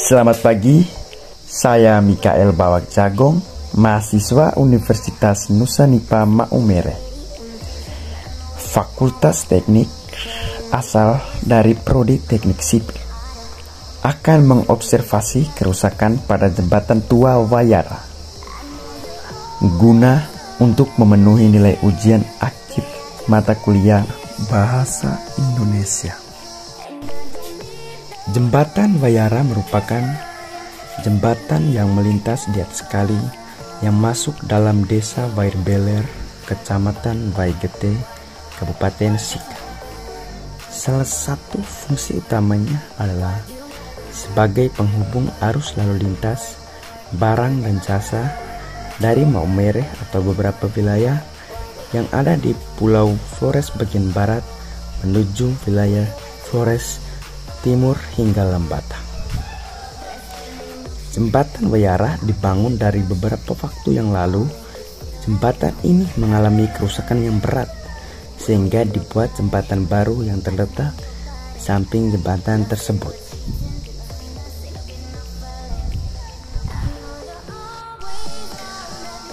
Selamat pagi, saya Mikael Bawak Jagong, mahasiswa Universitas Nusa Nipah Maumere, Fakultas Teknik, asal dari Prodi Teknik Sipil, akan mengobservasi kerusakan pada jembatan tua Wayara, guna untuk memenuhi nilai ujian akhir mata kuliah Bahasa Indonesia. Jembatan Wayara merupakan jembatan yang melintas di atas kali yang masuk dalam desa Wairbeler, Kecamatan Waigete, Kabupaten Sika. Salah satu fungsi utamanya adalah sebagai penghubung arus lalu lintas barang dan jasa dari Maumere atau beberapa wilayah yang ada di Pulau Flores bagian barat menuju wilayah Flores Timur hingga Lembata. Jembatan Wayara dibangun dari beberapa waktu yang lalu. Jembatan ini mengalami kerusakan yang berat sehingga dibuat jembatan baru yang terletak di samping jembatan tersebut.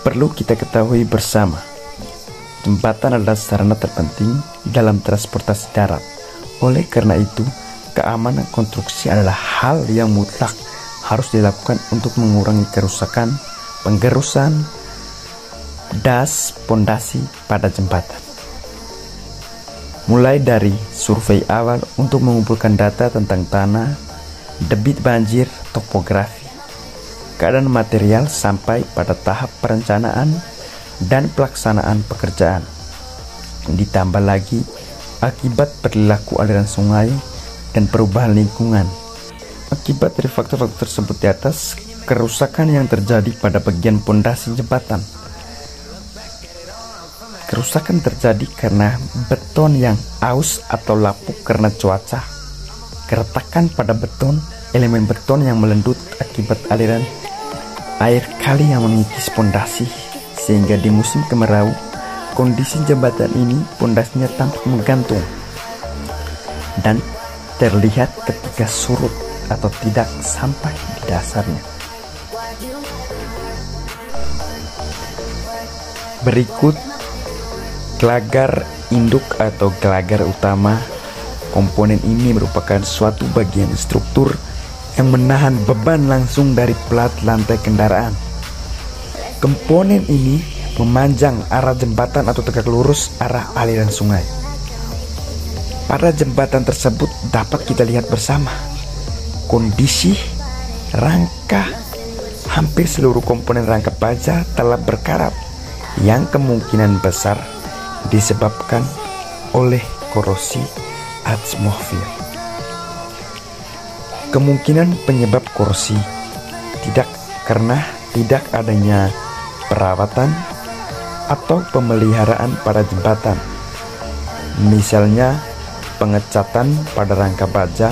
Perlu kita ketahui bersama, jembatan adalah sarana terpenting dalam transportasi darat. Oleh karena itu, keamanan konstruksi adalah hal yang mutlak harus dilakukan untuk mengurangi kerusakan, penggerusan, das, pondasi pada jembatan. Mulai dari survei awal untuk mengumpulkan data tentang tanah, debit banjir, topografi, keadaan material sampai pada tahap perencanaan dan pelaksanaan pekerjaan. Ditambah lagi akibat perilaku aliran sungai dan perubahan lingkungan. Akibat dari faktor-faktor tersebut di atas, kerusakan yang terjadi pada bagian pondasi jembatan. Kerusakan terjadi karena beton yang aus atau lapuk karena cuaca, keretakan pada beton, elemen beton yang melendut akibat aliran air kali yang mengikis pondasi, sehingga di musim kemarau kondisi jembatan ini pondasinya tampak menggantung dan terlihat ketika surut atau tidak sampai di dasarnya. Berikut gelagar induk atau gelagar utama. Komponen ini merupakan suatu bagian struktur yang menahan beban langsung dari plat lantai kendaraan. Komponen ini memanjang arah jembatan atau tegak lurus arah aliran sungai. Pada jembatan tersebut dapat kita lihat bersama kondisi rangka. Hampir seluruh komponen rangka baja telah berkarat, yang kemungkinan besar disebabkan oleh korosi atmosfer. Kemungkinan penyebab korosi tidak karena tidak adanya perawatan atau pemeliharaan pada jembatan, misalnya pengecatan pada rangka baja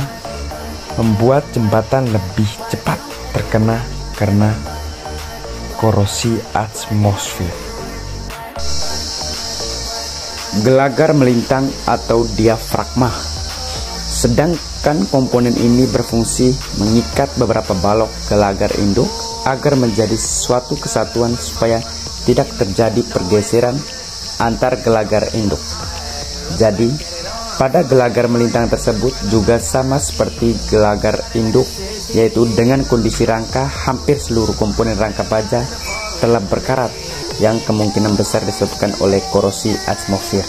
membuat jembatan lebih cepat terkena karena korosi atmosfer. Gelagar melintang atau diafragma. Sedangkan komponen ini berfungsi mengikat beberapa balok gelagar induk agar menjadi suatu kesatuan supaya tidak terjadi pergeseran antar gelagar induk. Jadi, pada gelagar melintang tersebut juga sama seperti gelagar induk, yaitu dengan kondisi rangka hampir seluruh komponen rangka baja telah berkarat, yang kemungkinan besar disebabkan oleh korosi atmosfer.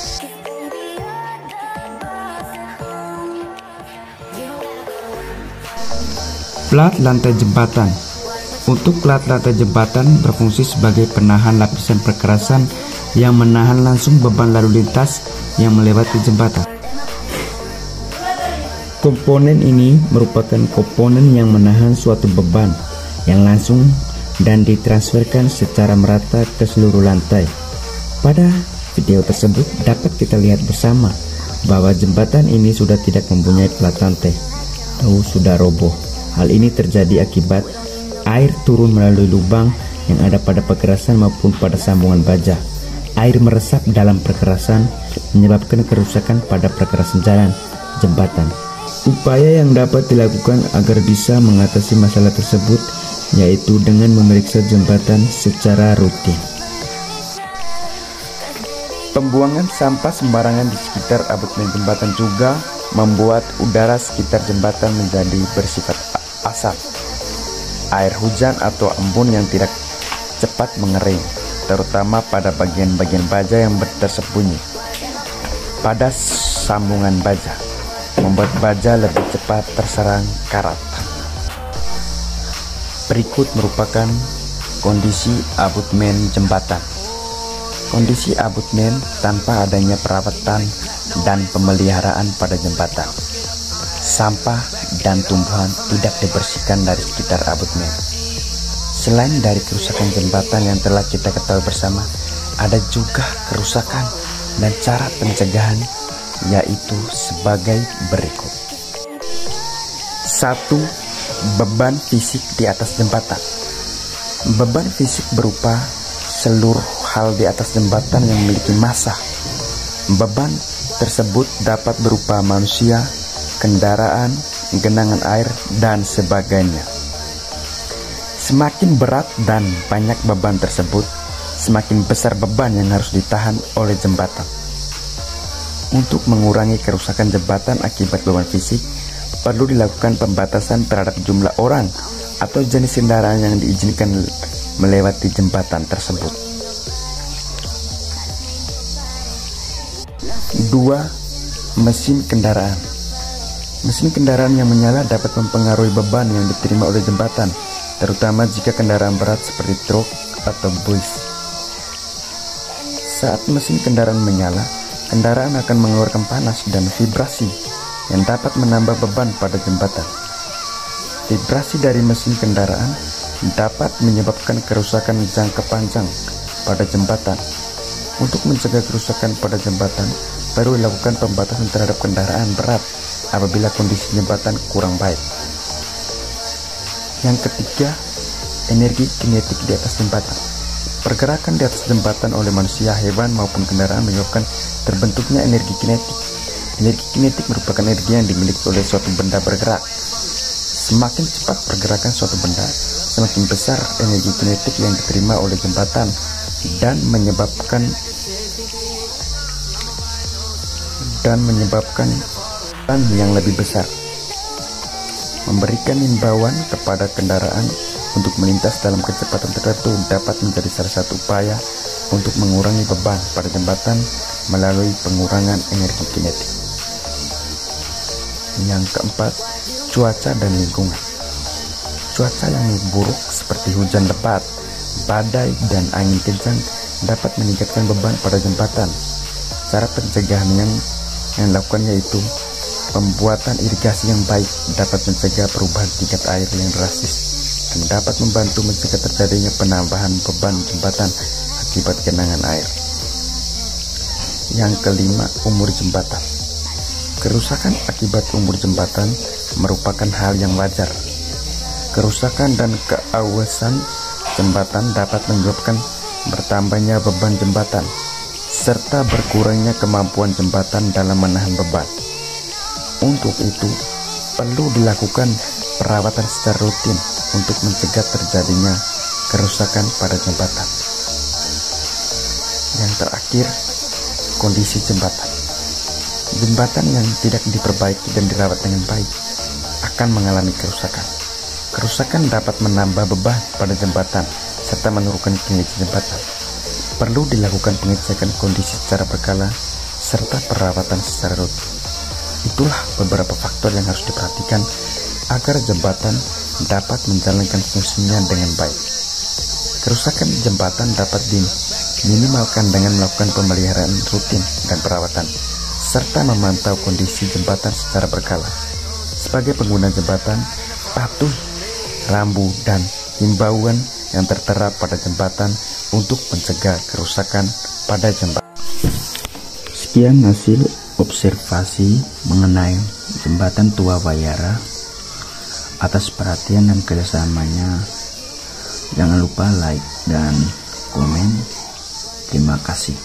Plat lantai jembatan. Untuk plat lantai jembatan berfungsi sebagai penahan lapisan perkerasan yang menahan langsung beban lalu lintas yang melewati jembatan. Komponen ini merupakan komponen yang menahan suatu beban yang langsung dan ditransferkan secara merata ke seluruh lantai. Pada video tersebut dapat kita lihat bersama bahwa jembatan ini sudah tidak mempunyai plat lantai atau sudah roboh. Hal ini terjadi akibat air turun melalui lubang yang ada pada perkerasan maupun pada sambungan baja. Air meresap dalam perkerasan menyebabkan kerusakan pada perkerasan jalan jembatan Upaya yang dapat dilakukan agar bisa mengatasi masalah tersebut yaitu dengan memeriksa jembatan secara rutin. Pembuangan sampah sembarangan di sekitar abutmen jembatan juga membuat udara sekitar jembatan menjadi bersifat asam. Air hujan atau embun yang tidak cepat mengering, terutama pada bagian-bagian baja yang tersembunyi pada sambungan baja, membuat baja lebih cepat terserang karat. Berikut merupakan kondisi abutmen jembatan. Kondisi abutmen tanpa adanya perawatan dan pemeliharaan pada jembatan. Sampah dan tumbuhan tidak dibersihkan dari sekitar abutmen. Selain dari kerusakan jembatan yang telah kita ketahui bersama, ada juga kerusakan dan cara pencegahan, yaitu sebagai berikut. 1. Beban fisik di atas jembatan. Beban fisik berupa seluruh hal di atas jembatan yang memiliki massa. Beban tersebut dapat berupa manusia, kendaraan, genangan air, dan sebagainya. Semakin berat dan banyak beban tersebut, semakin besar beban yang harus ditahan oleh jembatan. Untuk mengurangi kerusakan jembatan akibat beban fisik, perlu dilakukan pembatasan terhadap jumlah orang atau jenis kendaraan yang diizinkan melewati jembatan tersebut. 2. Mesin kendaraan. Mesin kendaraan yang menyala dapat mempengaruhi beban yang diterima oleh jembatan, terutama jika kendaraan berat seperti truk atau bus. Saat mesin kendaraan menyala, kendaraan akan mengeluarkan panas dan vibrasi yang dapat menambah beban pada jembatan. Vibrasi dari mesin kendaraan dapat menyebabkan kerusakan jangka panjang pada jembatan. Untuk mencegah kerusakan pada jembatan, perlu dilakukan pembatasan terhadap kendaraan berat apabila kondisi jembatan kurang baik. Yang ketiga, energi kinetik di atas jembatan. Pergerakan di atas jembatan oleh manusia, hewan, maupun kendaraan menyebabkan terbentuknya energi kinetik. Energi kinetik merupakan energi yang dimiliki oleh suatu benda bergerak. Semakin cepat pergerakan suatu benda, semakin besar energi kinetik yang diterima oleh jembatan dan menyebabkan yang lebih besar. Memberikan himbauan kepada kendaraan untuk melintas dalam kecepatan tertentu dapat menjadi salah satu upaya untuk mengurangi beban pada jembatan melalui pengurangan energi kinetik. Yang keempat, cuaca dan lingkungan. Cuaca yang buruk seperti hujan lebat, badai, dan angin kencang dapat meningkatkan beban pada jembatan. Cara pencegahan yang dilakukan yaitu pembuatan irigasi yang baik dapat mencegah perubahan tingkat air yang drastis dan dapat membantu mencegah terjadinya penambahan beban jembatan akibat genangan air. Yang kelima, umur jembatan. Kerusakan akibat umur jembatan merupakan hal yang wajar. Kerusakan dan keawasan jembatan dapat menyebabkan bertambahnya beban jembatan serta berkurangnya kemampuan jembatan dalam menahan beban. Untuk itu, perlu dilakukan perawatan secara rutin untuk mencegah terjadinya kerusakan pada jembatan. Yang terakhir, kondisi jembatan. Jembatan yang tidak diperbaiki dan dirawat dengan baik akan mengalami kerusakan. Kerusakan dapat menambah beban pada jembatan serta menurunkan kinerja jembatan. Perlu dilakukan pengecekan kondisi secara berkala serta perawatan secara rutin. Itulah beberapa faktor yang harus diperhatikan agar jembatan dapat menjalankan fungsinya dengan baik. Kerusakan jembatan dapat diminimalkan dengan melakukan pemeliharaan rutin dan perawatan, serta memantau kondisi jembatan secara berkala. Sebagai pengguna jembatan, patuh rambu dan himbauan yang tertera pada jembatan untuk mencegah kerusakan pada jembatan. Sekian hasil observasi mengenai jembatan Tua Bayara. Atas perhatian dan kerjasamanya, jangan lupa like dan komen. Terima kasih.